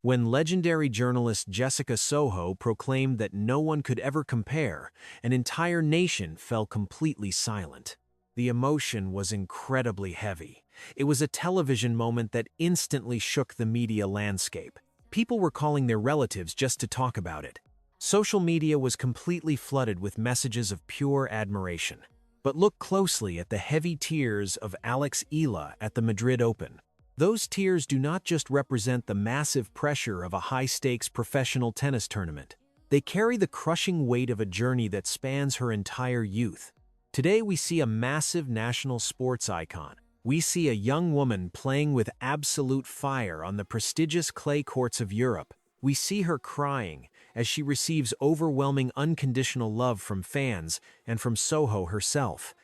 When legendary journalist Jessica Soho proclaimed that no one could ever compare, an entire nation fell completely silent. The emotion was incredibly heavy. It was a television moment that instantly shook the media landscape. People were calling their relatives just to talk about it. Social media was completely flooded with messages of pure admiration. But look closely at the heavy tears of Alexeala at the Madrid Open. Those tears do not just represent the massive pressure of a high-stakes professional tennis tournament. They carry the crushing weight of a journey that spans her entire youth. Today we see a massive national sports icon. We see a young woman playing with absolute fire on the prestigious clay courts of Europe. We see her crying as she receives overwhelming unconditional love from fans and from Soho herself.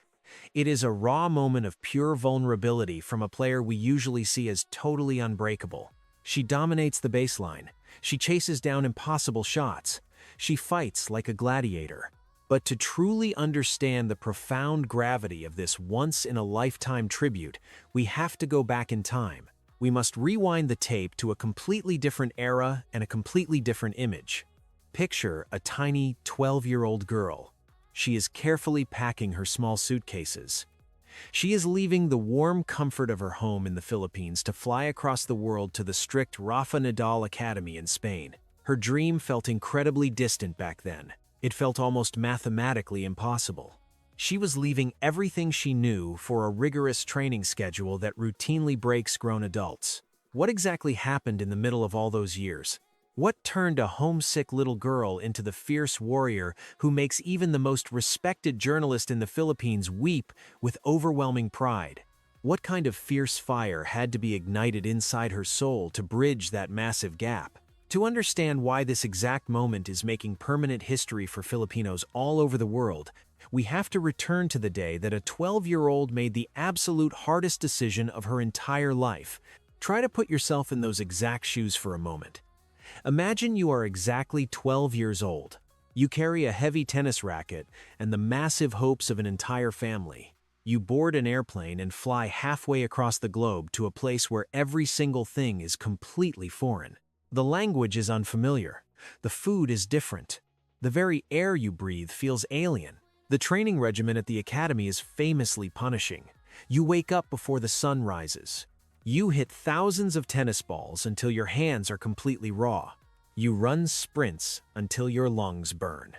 It is a raw moment of pure vulnerability from a player we usually see as totally unbreakable. She dominates the baseline. She chases down impossible shots. She fights like a gladiator. But to truly understand the profound gravity of this once-in-a-lifetime tribute, we have to go back in time. We must rewind the tape to a completely different era and a completely different image. Picture a tiny 12-year-old girl. She is carefully packing her small suitcases. She is leaving the warm comfort of her home in the Philippines to fly across the world to the strict Rafa Nadal Academy in Spain. Her dream felt incredibly distant back then. It felt almost mathematically impossible. She was leaving everything she knew for a rigorous training schedule that routinely breaks grown adults. What exactly happened in the middle of all those years? What turned a homesick little girl into the fierce warrior who makes even the most respected journalist in the Philippines weep with overwhelming pride? What kind of fierce fire had to be ignited inside her soul to bridge that massive gap? To understand why this exact moment is making permanent history for Filipinos all over the world, we have to return to the day that a 12-year-old made the absolute hardest decision of her entire life. Try to put yourself in those exact shoes for a moment. Imagine you are exactly 12 years old. You carry a heavy tennis racket and the massive hopes of an entire family. You board an airplane and fly halfway across the globe to a place where every single thing is completely foreign. The language is unfamiliar. The food is different. The very air you breathe feels alien. The training regimen at the academy is famously punishing. You wake up before the sun rises. You hit thousands of tennis balls until your hands are completely raw. You run sprints until your lungs burn.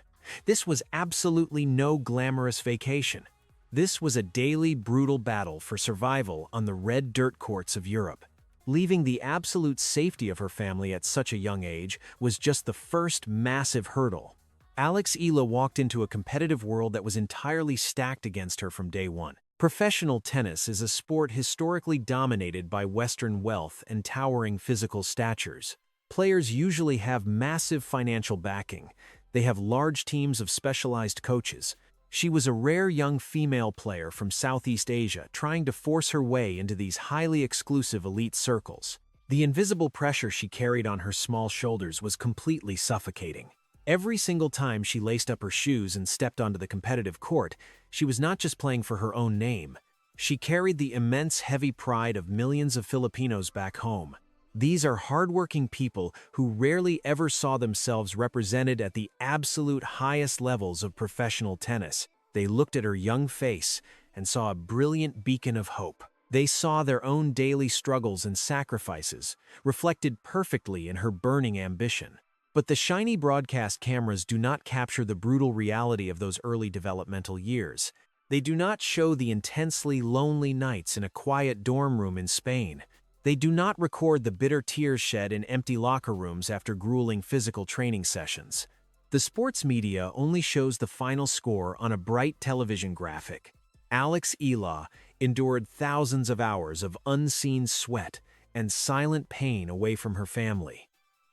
This was absolutely no glamorous vacation. This was a daily, brutal battle for survival on the red dirt courts of Europe. Leaving the absolute safety of her family at such a young age was just the first massive hurdle. Alexeala walked into a competitive world that was entirely stacked against her from day one. Professional tennis is a sport historically dominated by Western wealth and towering physical statures. Players usually have massive financial backing. They have large teams of specialized coaches. She was a rare young female player from Southeast Asia trying to force her way into these highly exclusive elite circles. The invisible pressure she carried on her small shoulders was completely suffocating. Every single time she laced up her shoes and stepped onto the competitive court, she was not just playing for her own name. She carried the immense heavy pride of millions of Filipinos back home. These are hardworking people who rarely ever saw themselves represented at the absolute highest levels of professional tennis. They looked at her young face and saw a brilliant beacon of hope. They saw their own daily struggles and sacrifices, reflected perfectly in her burning ambition. But the shiny broadcast cameras do not capture the brutal reality of those early developmental years. They do not show the intensely lonely nights in a quiet dorm room in Spain. They do not record the bitter tears shed in empty locker rooms after grueling physical training sessions. The sports media only shows the final score on a bright television graphic. Alexeala endured thousands of hours of unseen sweat and silent pain away from her family.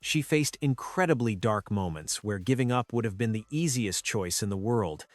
She faced incredibly dark moments where giving up would have been the easiest choice in the world,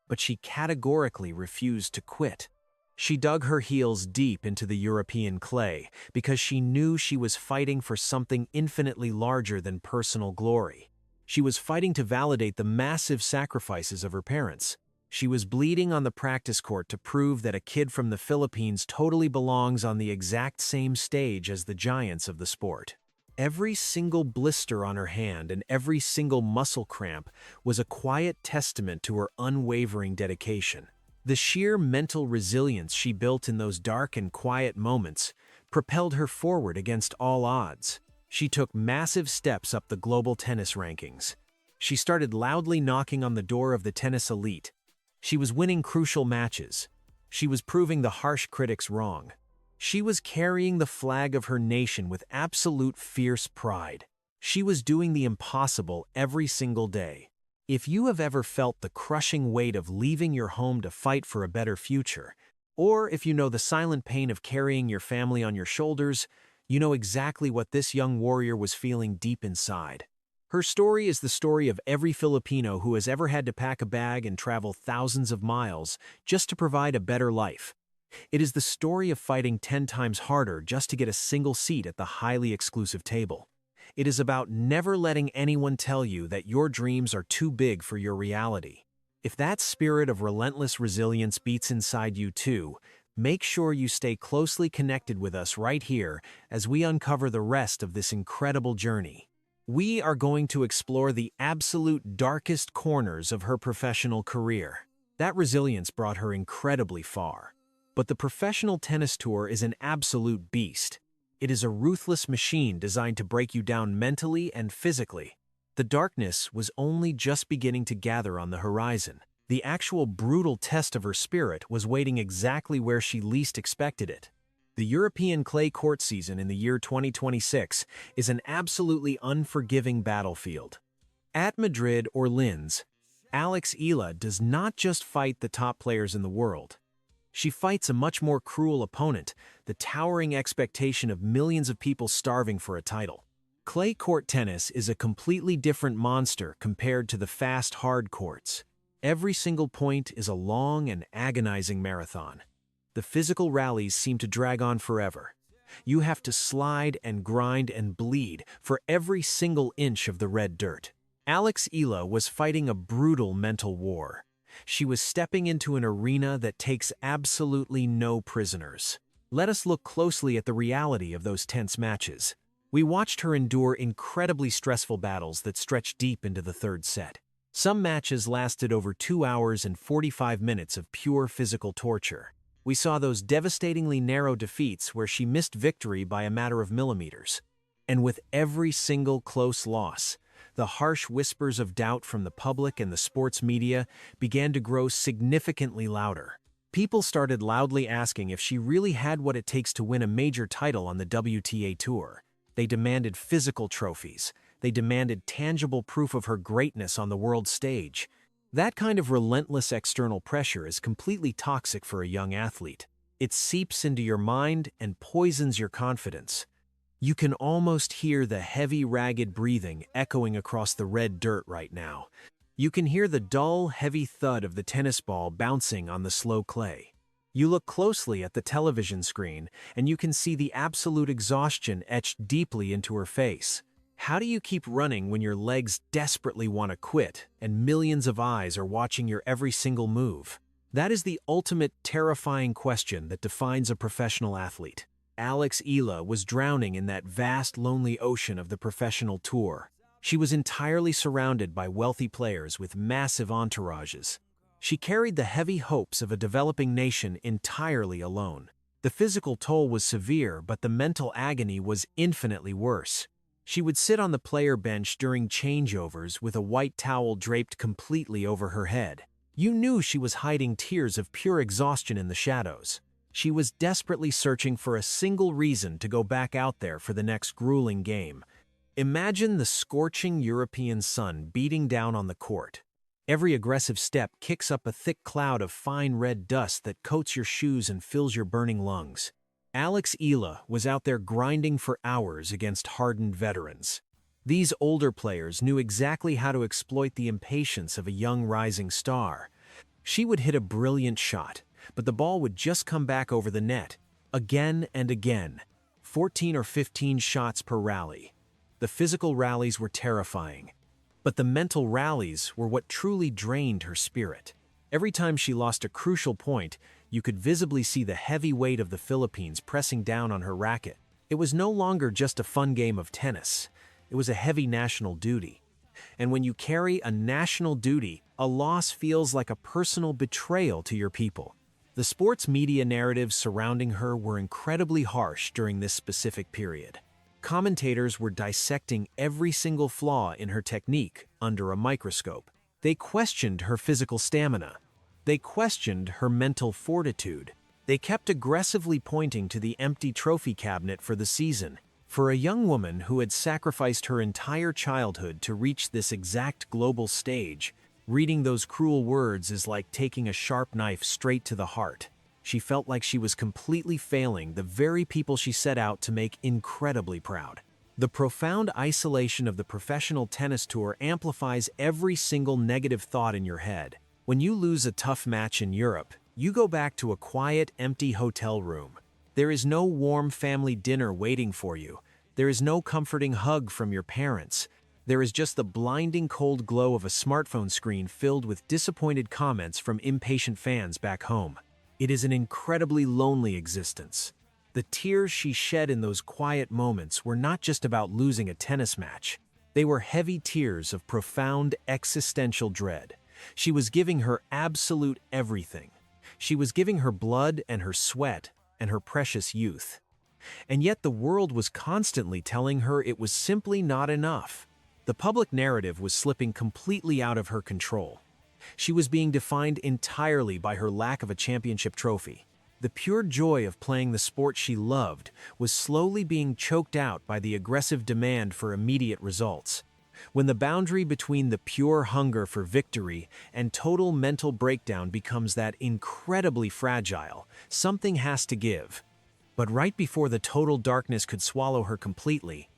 but she categorically refused to quit. She dug her heels deep into the European clay because she knew she was fighting for something infinitely larger than personal glory. She was fighting to validate the massive sacrifices of her parents. She was bleeding on the practice court to prove that a kid from the Philippines totally belongs on the exact same stage as the giants of the sport. Every single blister on her hand and every single muscle cramp was a quiet testament to her unwavering dedication. The sheer mental resilience she built in those dark and quiet moments propelled her forward against all odds. She took massive steps up the global tennis rankings. She started loudly knocking on the door of the tennis elite. She was winning crucial matches. She was proving the harsh critics wrong. She was carrying the flag of her nation with absolute fierce pride. She was doing the impossible every single day. If you have ever felt the crushing weight of leaving your home to fight for a better future, or if you know the silent pain of carrying your family on your shoulders, you know exactly what this young warrior was feeling deep inside. Her story is the story of every Filipino who has ever had to pack a bag and travel thousands of miles just to provide a better life. It is the story of fighting 10 times harder just to get a single seat at the highly exclusive table. It is about never letting anyone tell you that your dreams are too big for your reality. If that spirit of relentless resilience beats inside you too, make sure you stay closely connected with us right here as we uncover the rest of this incredible journey. We are going to explore the absolute darkest corners of her professional career. That resilience brought her incredibly far. But the professional tennis tour is an absolute beast. It is a ruthless machine designed to break you down mentally and physically. The darkness was only just beginning to gather on the horizon. The actual brutal test of her spirit was waiting exactly where she least expected it. The European clay court season in the year 2026 is an absolutely unforgiving battlefield. At Madrid or Linz, Alexeala does not just fight the top players in the world. She fights a much more cruel opponent, the towering expectation of millions of people starving for a title. Clay court tennis is a completely different monster compared to the fast, hard courts. Every single point is a long and agonizing marathon. The physical rallies seem to drag on forever. You have to slide and grind and bleed for every single inch of the red dirt. Alexeala was fighting a brutal mental war. She was stepping into an arena that takes absolutely no prisoners. Let us look closely at the reality of those tense matches. We watched her endure incredibly stressful battles that stretched deep into the third set. Some matches lasted over 2 hours and 45 minutes of pure physical torture. We saw those devastatingly narrow defeats where she missed victory by a matter of millimeters. And with every single close loss, the harsh whispers of doubt from the public and the sports media began to grow significantly louder. People started loudly asking if she really had what it takes to win a major title on the WTA Tour. They demanded physical trophies. They demanded tangible proof of her greatness on the world stage. That kind of relentless external pressure is completely toxic for a young athlete. It seeps into your mind and poisons your confidence. You can almost hear the heavy, ragged breathing echoing across the red dirt right now. You can hear the dull, heavy thud of the tennis ball bouncing on the slow clay. You look closely at the television screen, and you can see the absolute exhaustion etched deeply into her face. How do you keep running when your legs desperately want to quit, and millions of eyes are watching your every single move? That is the ultimate terrifying question that defines a professional athlete. Alexeala was drowning in that vast, lonely ocean of the professional tour. She was entirely surrounded by wealthy players with massive entourages. She carried the heavy hopes of a developing nation entirely alone. The physical toll was severe, but the mental agony was infinitely worse. She would sit on the player bench during changeovers with a white towel draped completely over her head. You knew she was hiding tears of pure exhaustion in the shadows. She was desperately searching for a single reason to go back out there for the next grueling game. Imagine the scorching European sun beating down on the court. Every aggressive step kicks up a thick cloud of fine red dust that coats your shoes and fills your burning lungs. Alexeala was out there grinding for hours against hardened veterans. These older players knew exactly how to exploit the impatience of a young rising star. She would hit a brilliant shot, but the ball would just come back over the net, again and again, 14 or 15 shots per rally. The physical rallies were terrifying, but the mental rallies were what truly drained her spirit. Every time she lost a crucial point, you could visibly see the heavy weight of the Philippines pressing down on her racket. It was no longer just a fun game of tennis. It was a heavy national duty. And when you carry a national duty, a loss feels like a personal betrayal to your people. The sports media narratives surrounding her were incredibly harsh during this specific period. Commentators were dissecting every single flaw in her technique under a microscope. They questioned her physical stamina. They questioned her mental fortitude. They kept aggressively pointing to the empty trophy cabinet for the season. For a young woman who had sacrificed her entire childhood to reach this exact global stage, reading those cruel words is like taking a sharp knife straight to the heart. She felt like she was completely failing the very people she set out to make incredibly proud. The profound isolation of the professional tennis tour amplifies every single negative thought in your head. When you lose a tough match in Europe, you go back to a quiet, empty hotel room. There is no warm family dinner waiting for you. There is no comforting hug from your parents. There is just the blinding cold glow of a smartphone screen filled with disappointed comments from impatient fans back home. It is an incredibly lonely existence. The tears she shed in those quiet moments were not just about losing a tennis match. They were heavy tears of profound existential dread. She was giving her absolute everything. She was giving her blood and her sweat and her precious youth. And yet the world was constantly telling her it was simply not enough. The public narrative was slipping completely out of her control. She was being defined entirely by her lack of a championship trophy. The pure joy of playing the sport she loved was slowly being choked out by the aggressive demand for immediate results. When the boundary between the pure hunger for victory and total mental breakdown becomes that incredibly fragile, something has to give. But right before the total darkness could swallow her completely,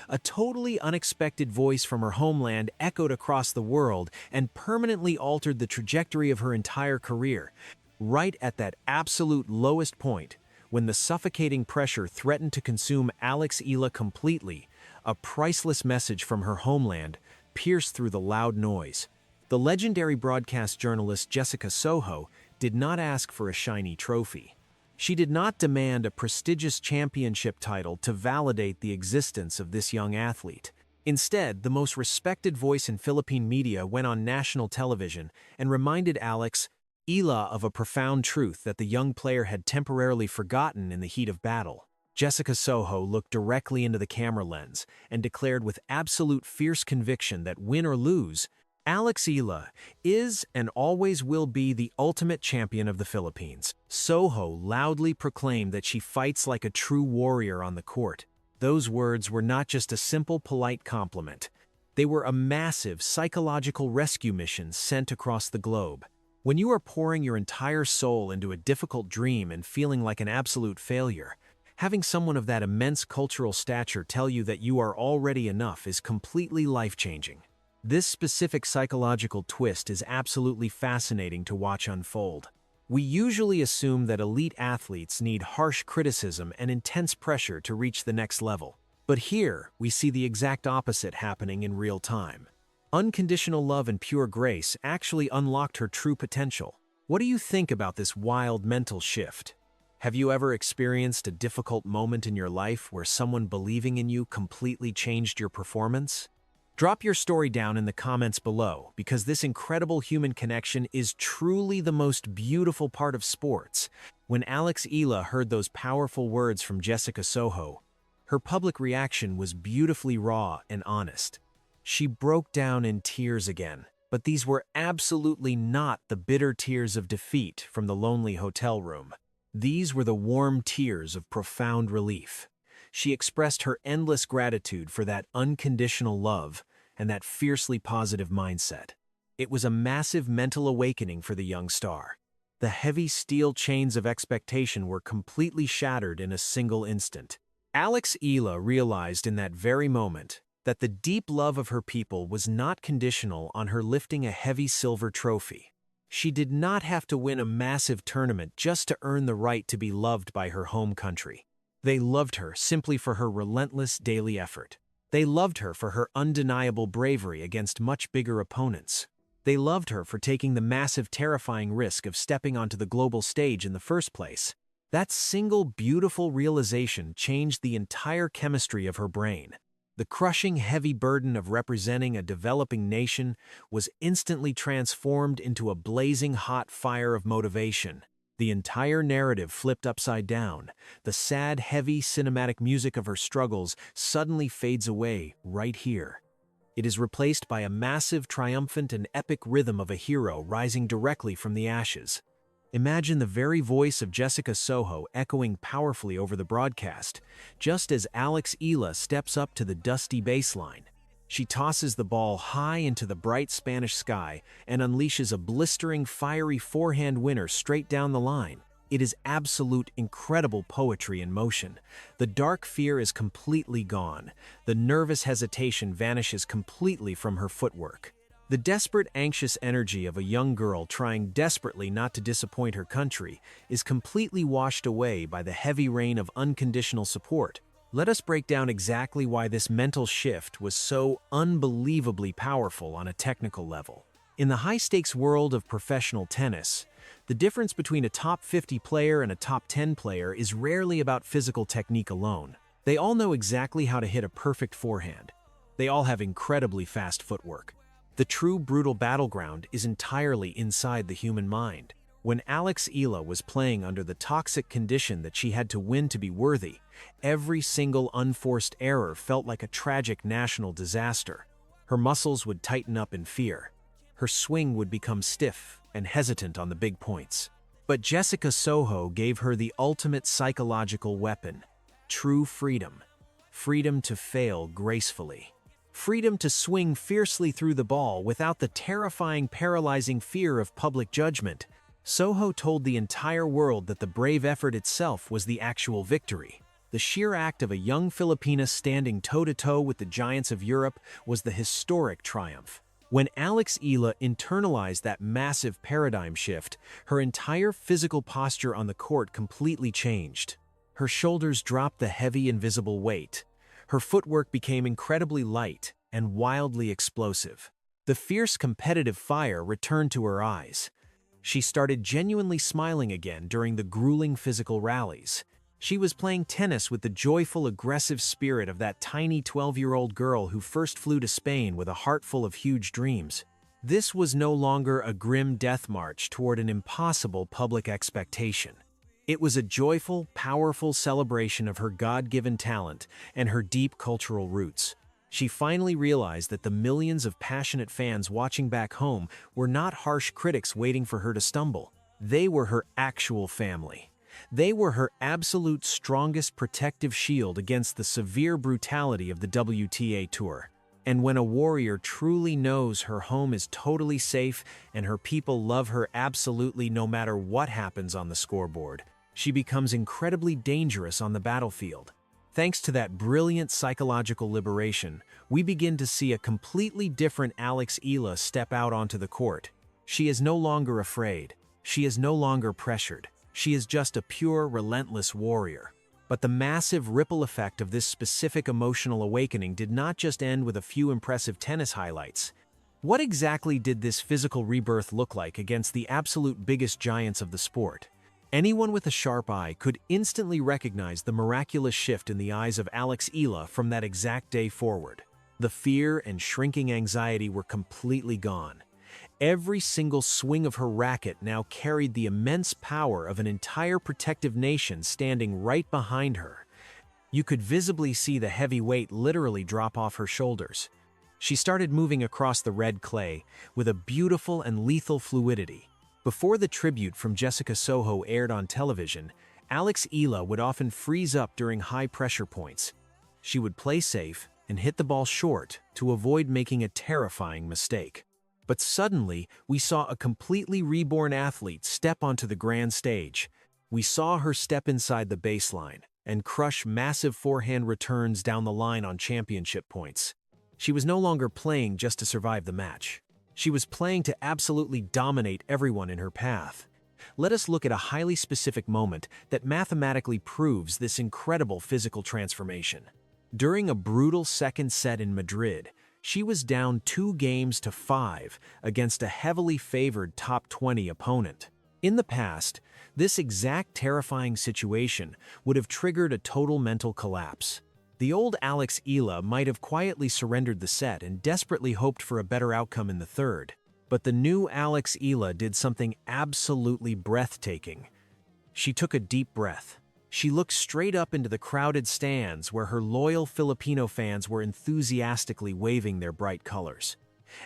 a totally unexpected voice from her homeland echoed across the world and permanently altered the trajectory of her entire career. Right at that absolute lowest point, when the suffocating pressure threatened to consume Alexeala completely, a priceless message from her homeland pierced through the loud noise. The legendary broadcast journalist Jessica Soho did not ask for a shiny trophy. She did not demand a prestigious championship title to validate the existence of this young athlete. Instead, the most respected voice in Philippine media went on national television and reminded Eala of a profound truth that the young player had temporarily forgotten in the heat of battle. Jessica Soho looked directly into the camera lens and declared with absolute fierce conviction that win or lose, Alexeala is and always will be the ultimate champion of the Philippines. Soho loudly proclaimed that she fights like a true warrior on the court. Those words were not just a simple, polite compliment. They were a massive psychological rescue mission sent across the globe. When you are pouring your entire soul into a difficult dream and feeling like an absolute failure, having someone of that immense cultural stature tell you that you are already enough is completely life-changing. This specific psychological twist is absolutely fascinating to watch unfold. We usually assume that elite athletes need harsh criticism and intense pressure to reach the next level. But here, we see the exact opposite happening in real time. Unconditional love and pure grace actually unlocked her true potential. What do you think about this wild mental shift? Have you ever experienced a difficult moment in your life where someone believing in you completely changed your performance? Drop your story down in the comments below, because this incredible human connection is truly the most beautiful part of sports. When Alexeala heard those powerful words from Jessica Soho, her public reaction was beautifully raw and honest. She broke down in tears again, but these were absolutely not the bitter tears of defeat from the lonely hotel room. These were the warm tears of profound relief. She expressed her endless gratitude for that unconditional love and that fiercely positive mindset. It was a massive mental awakening for the young star. The heavy steel chains of expectation were completely shattered in a single instant. Alexeala realized in that very moment that the deep love of her people was not conditional on her lifting a heavy silver trophy. She did not have to win a massive tournament just to earn the right to be loved by her home country. They loved her simply for her relentless daily effort. They loved her for her undeniable bravery against much bigger opponents. They loved her for taking the massive, terrifying risk of stepping onto the global stage in the first place. That single beautiful realization changed the entire chemistry of her brain. The crushing heavy burden of representing a developing nation was instantly transformed into a blazing hot fire of motivation. The entire narrative flipped upside down. The sad, heavy cinematic music of her struggles suddenly fades away right here. It is replaced by a massive, triumphant, and epic rhythm of a hero rising directly from the ashes. Imagine the very voice of Jessica Soho echoing powerfully over the broadcast, just as Eala steps up to the dusty baseline. She tosses the ball high into the bright Spanish sky and unleashes a blistering, fiery forehand winner straight down the line. It is absolute incredible poetry in motion. The dark fear is completely gone. The nervous hesitation vanishes completely from her footwork. The desperate, anxious energy of a young girl trying desperately not to disappoint her country is completely washed away by the heavy rain of unconditional support. Let us break down exactly why this mental shift was so unbelievably powerful on a technical level. In the high-stakes world of professional tennis, the difference between a top 50 player and a top 10 player is rarely about physical technique alone. They all know exactly how to hit a perfect forehand. They all have incredibly fast footwork. The true brutal battleground is entirely inside the human mind. When Alexeala was playing under the toxic condition that she had to win to be worthy, every single unforced error felt like a tragic national disaster. Her muscles would tighten up in fear. Her swing would become stiff and hesitant on the big points. But Jessica Soho gave her the ultimate psychological weapon: true freedom. Freedom to fail gracefully. Freedom to swing fiercely through the ball without the terrifying, paralyzing fear of public judgment. Soho told the entire world that the brave effort itself was the actual victory. The sheer act of a young Filipina standing toe-to-toe with the giants of Europe was the historic triumph. When Alexeala internalized that massive paradigm shift, her entire physical posture on the court completely changed. Her shoulders dropped the heavy, invisible weight. Her footwork became incredibly light and wildly explosive. The fierce competitive fire returned to her eyes. She started genuinely smiling again during the grueling physical rallies. She was playing tennis with the joyful, aggressive spirit of that tiny 12-year-old girl who first flew to Spain with a heart full of huge dreams. This was no longer a grim death march toward an impossible public expectation. It was a joyful, powerful celebration of her God-given talent and her deep cultural roots. She finally realized that the millions of passionate fans watching back home were not harsh critics waiting for her to stumble. They were her actual family. They were her absolute strongest protective shield against the severe brutality of the WTA Tour. And when a warrior truly knows her home is totally safe and her people love her absolutely no matter what happens on the scoreboard, she becomes incredibly dangerous on the battlefield. Thanks to that brilliant psychological liberation, we begin to see a completely different Alexeala step out onto the court. She is no longer afraid. She is no longer pressured. She is just a pure, relentless warrior. But the massive ripple effect of this specific emotional awakening did not just end with a few impressive tennis highlights. What exactly did this physical rebirth look like against the absolute biggest giants of the sport? Anyone with a sharp eye could instantly recognize the miraculous shift in the eyes of Alexeala from that exact day forward. The fear and shrinking anxiety were completely gone. Every single swing of her racket now carried the immense power of an entire protective nation standing right behind her. You could visibly see the heavy weight literally drop off her shoulders. She started moving across the red clay with a beautiful and lethal fluidity. Before the tribute from Jessica Soho aired on television, Alexeala would often freeze up during high-pressure points. She would play safe and hit the ball short to avoid making a terrifying mistake. But suddenly, we saw a completely reborn athlete step onto the grand stage. We saw her step inside the baseline and crush massive forehand returns down the line on championship points. She was no longer playing just to survive the match. She was playing to absolutely dominate everyone in her path. Let us look at a highly specific moment that mathematically proves this incredible physical transformation. During a brutal second set in Madrid, she was down 2-5 against a heavily favored top 20 opponent. In the past, this exact terrifying situation would have triggered a total mental collapse. The old Alexeala might have quietly surrendered the set and desperately hoped for a better outcome in the third. But the new Alexeala did something absolutely breathtaking. She took a deep breath. She looked straight up into the crowded stands where her loyal Filipino fans were enthusiastically waving their bright colors.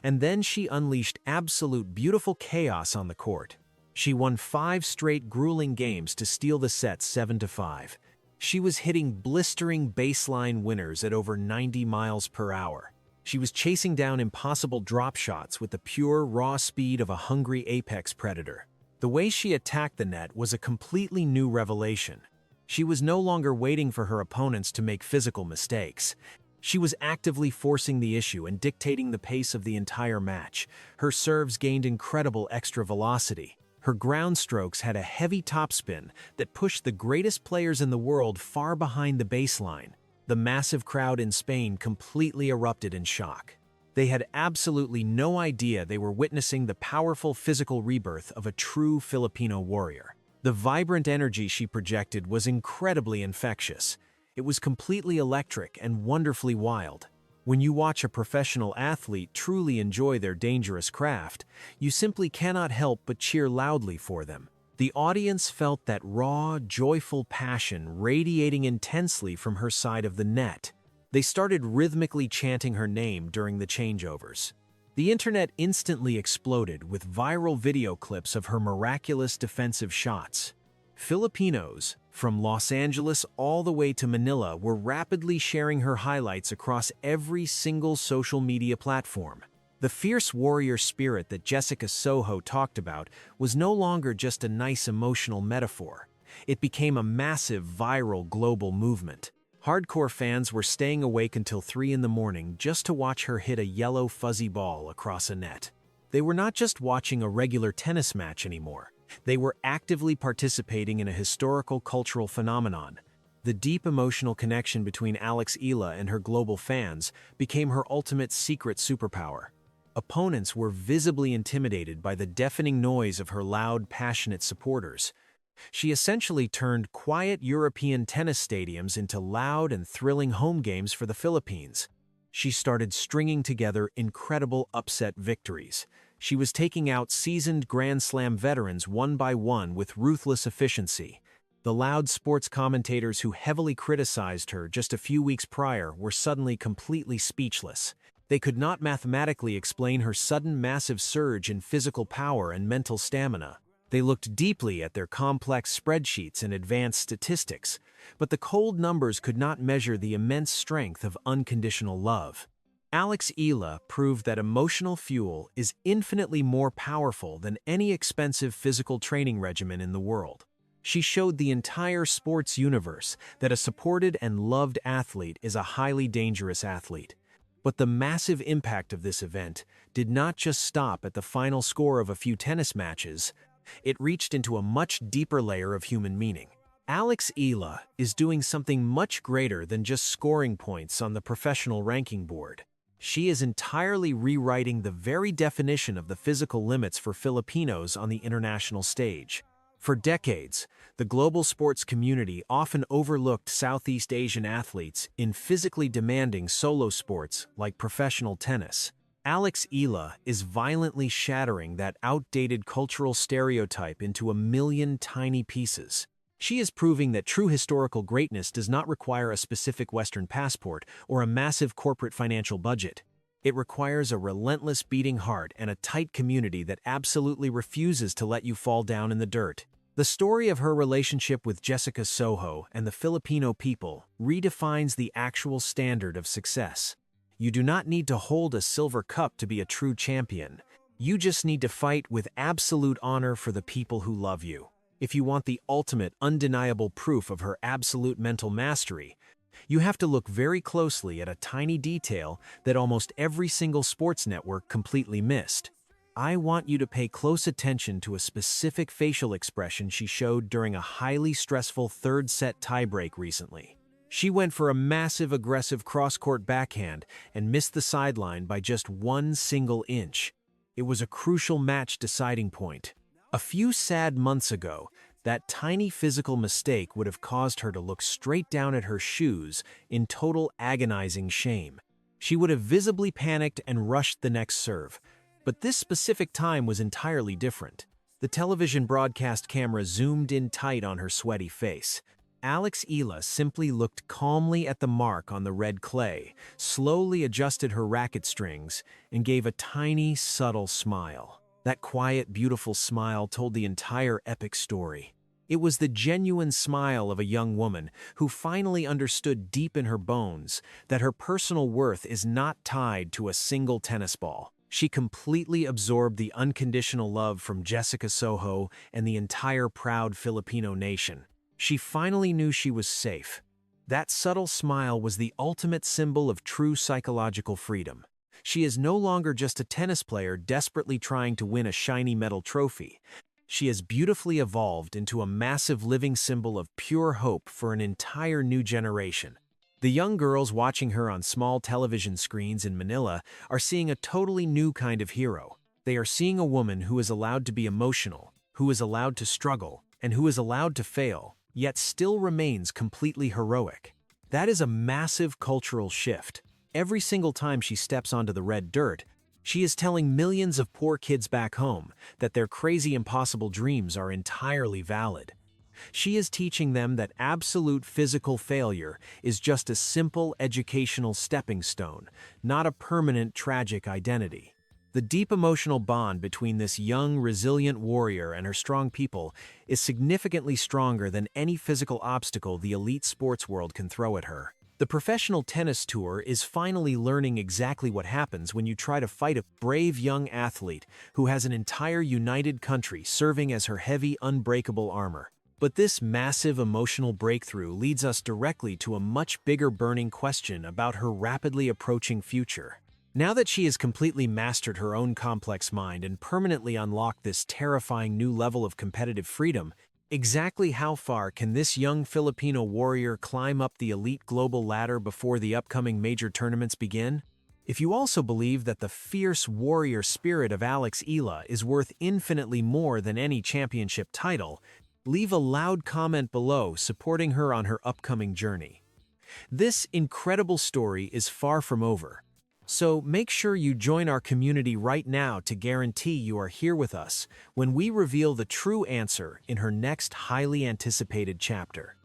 And then she unleashed absolute beautiful chaos on the court. She won 5 straight grueling games to steal the set 7-5. She was hitting blistering baseline winners at over 90 miles per hour. She was chasing down impossible drop shots with the pure, raw speed of a hungry apex predator. The way she attacked the net was a completely new revelation. She was no longer waiting for her opponents to make physical mistakes. She was actively forcing the issue and dictating the pace of the entire match. Her serves gained incredible extra velocity. Her ground strokes had a heavy topspin that pushed the greatest players in the world far behind the baseline. The massive crowd in Spain completely erupted in shock. They had absolutely no idea they were witnessing the powerful physical rebirth of a true Filipino warrior. The vibrant energy she projected was incredibly infectious. It was completely electric and wonderfully wild. When you watch a professional athlete truly enjoy their dangerous craft, you simply cannot help but cheer loudly for them. The audience felt that raw, joyful passion radiating intensely from her side of the net. They started rhythmically chanting her name during the changeovers. The internet instantly exploded with viral video clips of her miraculous defensive shots. Filipinos, from Los Angeles all the way to Manila, were rapidly sharing her highlights across every single social media platform. The fierce warrior spirit that Jessica Soho talked about was no longer just a nice emotional metaphor. It became a massive viral global movement. Hardcore fans were staying awake until 3 in the morning just to watch her hit a yellow fuzzy ball across a net. They were not just watching a regular tennis match anymore. They were actively participating in a historical cultural phenomenon. The deep emotional connection between Alexeala and her global fans became her ultimate secret superpower. Opponents were visibly intimidated by the deafening noise of her loud, passionate supporters. She essentially turned quiet European tennis stadiums into loud and thrilling home games for the Philippines. She started stringing together incredible upset victories. She was taking out seasoned Grand Slam veterans one by one with ruthless efficiency. The loud sports commentators who heavily criticized her just a few weeks prior were suddenly completely speechless. They could not mathematically explain her sudden massive surge in physical power and mental stamina. They looked deeply at their complex spreadsheets and advanced statistics, but the cold numbers could not measure the immense strength of unconditional love. Alexeala proved that emotional fuel is infinitely more powerful than any expensive physical training regimen in the world. She showed the entire sports universe that a supported and loved athlete is a highly dangerous athlete. But the massive impact of this event did not just stop at the final score of a few tennis matches. It reached into a much deeper layer of human meaning. Alexeala is doing something much greater than just scoring points on the professional ranking board. She is entirely rewriting the very definition of the physical limits for Filipinos on the international stage. For decades, the global sports community often overlooked Southeast Asian athletes in physically demanding solo sports like professional tennis. Alexeala is violently shattering that outdated cultural stereotype into a million tiny pieces. She is proving that true historical greatness does not require a specific Western passport or a massive corporate financial budget. It requires a relentless beating heart and a tight community that absolutely refuses to let you fall down in the dirt. The story of her relationship with Jessica Soho and the Filipino people redefines the actual standard of success. You do not need to hold a silver cup to be a true champion. You just need to fight with absolute honor for the people who love you. If you want the ultimate, undeniable proof of her absolute mental mastery, you have to look very closely at a tiny detail that almost every single sports network completely missed. I want you to pay close attention to a specific facial expression she showed during a highly stressful third-set tiebreak recently. She went for a massive aggressive cross-court backhand and missed the sideline by just 1 single inch. It was a crucial match-deciding point. A few sad months ago, that tiny physical mistake would have caused her to look straight down at her shoes in total agonizing shame. She would have visibly panicked and rushed the next serve. But this specific time was entirely different. The television broadcast camera zoomed in tight on her sweaty face. Alexeala simply looked calmly at the mark on the red clay, slowly adjusted her racket strings, and gave a tiny, subtle smile. That quiet, beautiful smile told the entire epic story. It was the genuine smile of a young woman who finally understood deep in her bones that her personal worth is not tied to a single tennis ball. She completely absorbed the unconditional love from Jessica Soho and the entire proud Filipino nation. She finally knew she was safe. That subtle smile was the ultimate symbol of true psychological freedom. She is no longer just a tennis player desperately trying to win a shiny metal trophy. She has beautifully evolved into a massive living symbol of pure hope for an entire new generation. The young girls watching her on small television screens in Manila are seeing a totally new kind of hero. They are seeing a woman who is allowed to be emotional, who is allowed to struggle, and who is allowed to fail, yet still remains completely heroic. That is a massive cultural shift. Every single time she steps onto the red dirt, she is telling millions of poor kids back home that their crazy impossible dreams are entirely valid. She is teaching them that absolute physical failure is just a simple educational stepping stone, not a permanent tragic identity. The deep emotional bond between this young, resilient warrior and her strong people is significantly stronger than any physical obstacle the elite sports world can throw at her. The professional tennis tour is finally learning exactly what happens when you try to fight a brave young athlete who has an entire united country serving as her heavy, unbreakable armor. But this massive emotional breakthrough leads us directly to a much bigger burning question about her rapidly approaching future. Now that she has completely mastered her own complex mind and permanently unlocked this terrifying new level of competitive freedom, exactly how far can this young Filipino warrior climb up the elite global ladder before the upcoming major tournaments begin? If you also believe that the fierce warrior spirit of Alexeala is worth infinitely more than any championship title, leave a loud comment below supporting her on her upcoming journey. This incredible story is far from over. So make sure you join our community right now to guarantee you are here with us when we reveal the true answer in her next highly anticipated chapter.